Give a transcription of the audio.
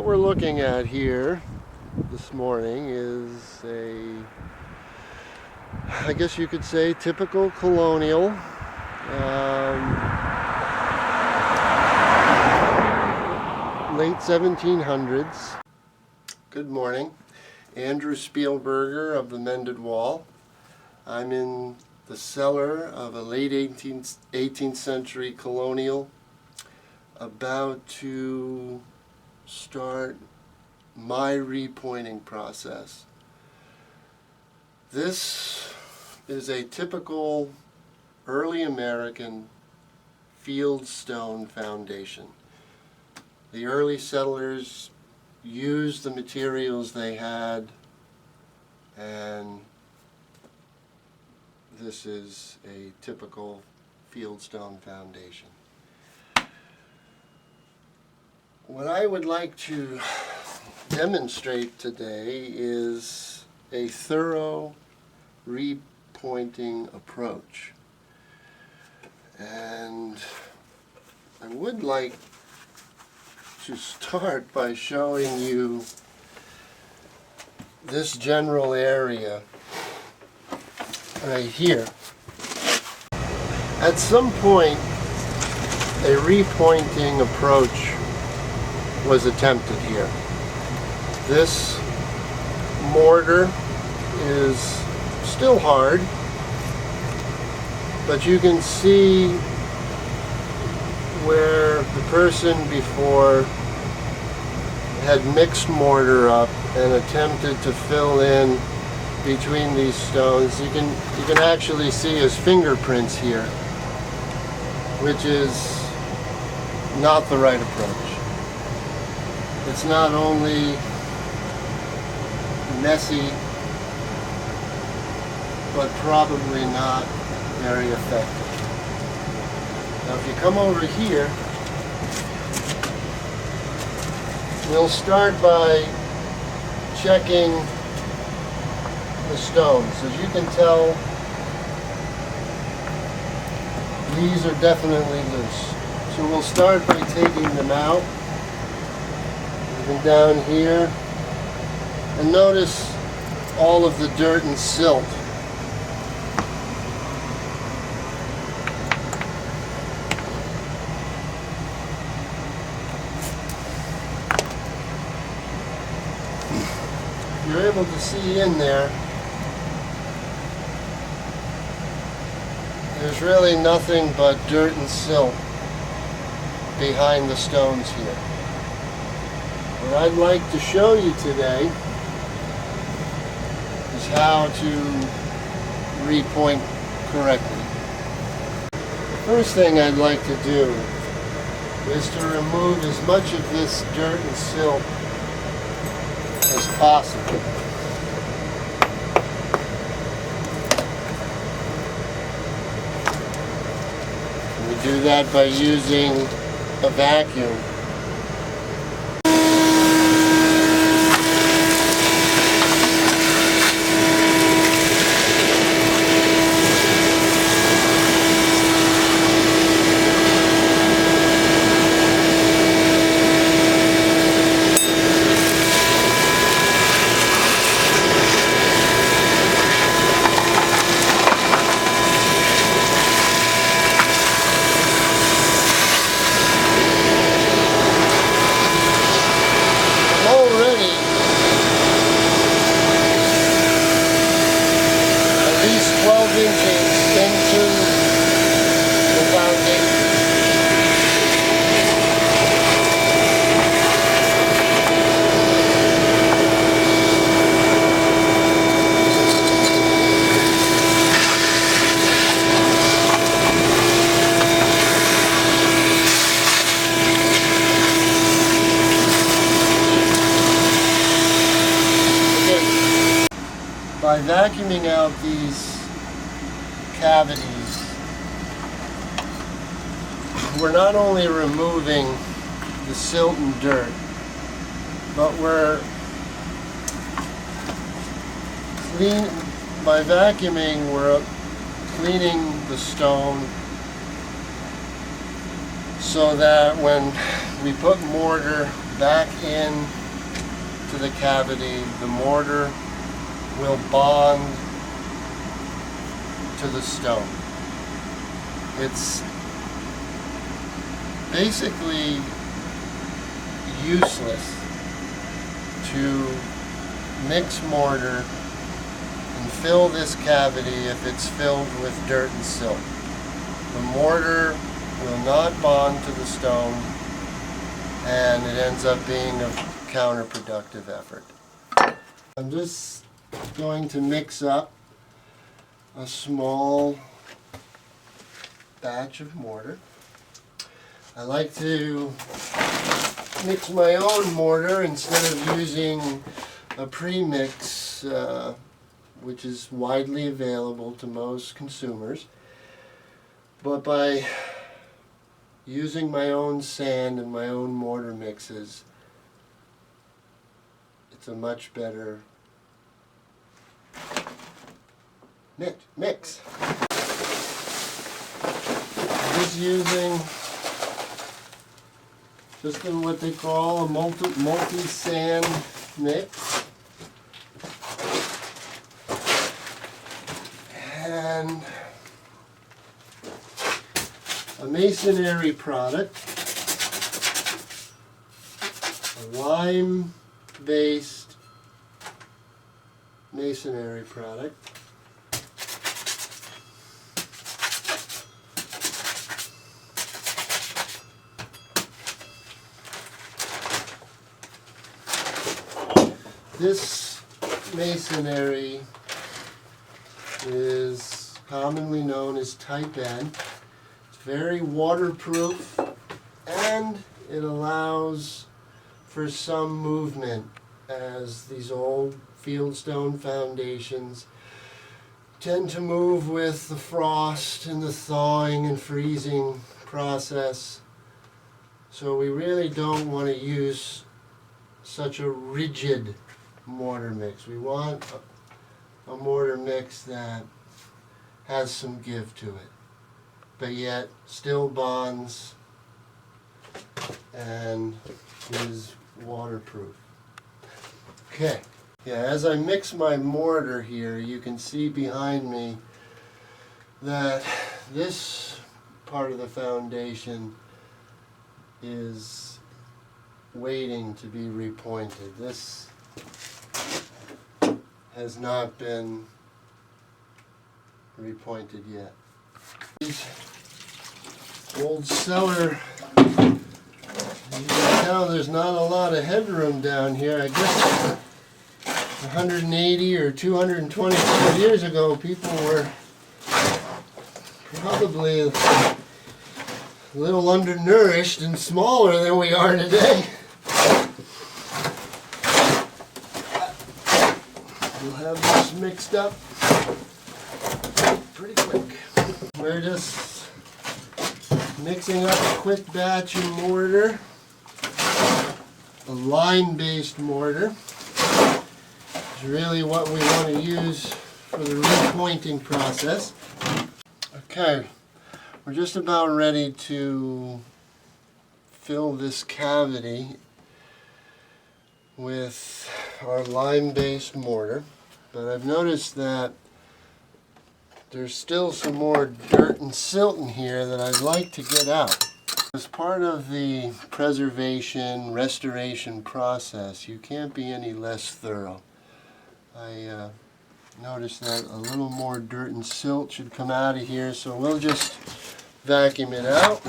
we're looking at here this morning is I guess you could say, typical colonial. Late 1700s. Good morning. Andrew Spielberger of the Mended Wall. I'm in the cellar of a late 18th century colonial, about to start my repointing process. This is a typical early American fieldstone foundation. The early settlers used the materials they had, and this is a typical fieldstone foundation. What I would like to demonstrate today is a thorough repointing approach. And I would like to start by showing you this general area right here. At some point, a repointing approach was attempted here. This mortar is still hard, but you can see where the person before had mixed mortar up and attempted to fill in between these stones. You can actually see his fingerprints here, which is not the right approach. It's not only messy, but probably not very effective. Now if you come over here, we'll start by checking the stones. As you can tell, these are definitely loose. So we'll start by taking them out. Even down here. And notice all of the dirt and silt. You're able to see in there, there's really nothing but dirt and silt behind the stones here. What I'd like to show you today is how to repoint correctly. The first thing I'd like to do is to remove as much of this dirt and silt as possible. We do that by using a vacuum. By vacuuming out these cavities, we're not only removing the silt and dirt, but by vacuuming, we're cleaning the stone so that when we put mortar back in to the cavity, the mortar will bond to the stone. It's basically useless to mix mortar and fill this cavity if it's filled with dirt and silt. The mortar will not bond to the stone, and it ends up being a counterproductive effort. I'm just going to mix up a small batch of mortar. I like to mix my own mortar instead of using a premix, which is widely available to most consumers. But by using my own sand and my own mortar mixes, it's a much better mix. I'm just using what they call a multi-sand mix. And a masonry product, a lime-based masonry product. This masonry is commonly known as type N. It's very waterproof, and it allows for some movement, as these old fieldstone foundations tend to move with the frost and the thawing and freezing process. So we really don't want to use such a rigid mortar mix. We want a mortar mix that has some give to it, but yet still bonds and is waterproof. Okay, yeah, as I mix my mortar here, you can see behind me that this part of the foundation is waiting to be repointed. This has not been repointed yet. These old cellar, you can tell there's not a lot of headroom down here. I guess 180 or 225 years ago, people were probably a little undernourished and smaller than we are today. We'll have this mixed up pretty quick. We're just mixing up a quick batch of mortar, a lime-based mortar. It's really what we want to use for the repointing process. Okay, we're just about ready to fill this cavity with our lime-based mortar, but I've noticed that there's still some more dirt and silt in here that I'd like to get out. As part of the preservation, restoration process, you can't be any less thorough. I noticed that a little more dirt and silt should come out of here, so we'll just vacuum it out.